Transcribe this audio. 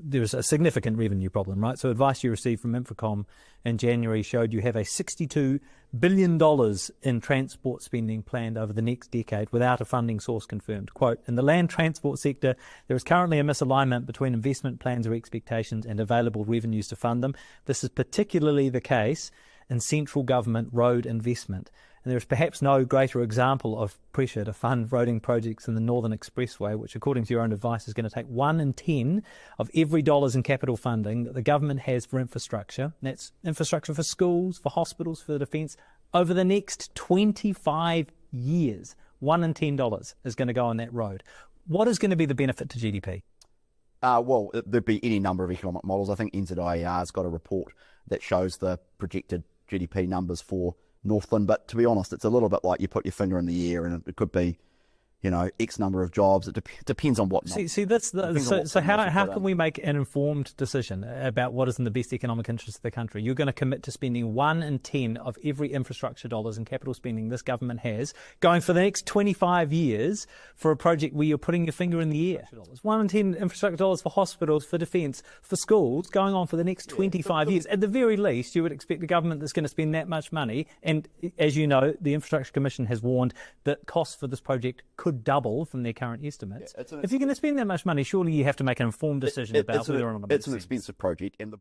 there's a significant revenue problem, right? So advice you received from Infocom in January showed you have a $62 billion in transport spending planned over the next decade without a funding source confirmed. Quote, in the land transport sector, there is currently a misalignment between investment plans or expectations and available revenues to fund them. This is particularly the case in central government road investment. And there is perhaps no greater example of pressure to fund roading projects in the Northern Expressway, which, according to your own advice, is going to take 1 in 10 of every dollars in capital funding that the government has for infrastructure. That's infrastructure for schools, for hospitals, for defence, over the next 25 years. 1 in $10 is going to go on that road. What is going to be the benefit to GDP? Well, there'd be any number of economic models. I think NZIER's got a report that shows the projected GDP numbers for Northland, but to be honest, it's a little bit like you put your finger in the air, and it could be, you know, X number of jobs. It depends on what. See, that's so how can we make an informed decision about what is in the best economic interest of the country? You're going to commit to spending 1 in 10 of every infrastructure dollars and capital spending this government has going for the next 25 years for a project where you're putting your finger in the air. 1 in 10 infrastructure dollars for hospitals, for defence, for schools, going on for the next 25 years. At the very least, you would expect a government that's going to spend that much money. And as you know, the Infrastructure Commission has warned that costs for this project could double from their current estimates. If you're going to spend that much money, surely you have to make an informed decision about whether or not it's an expensive project, and the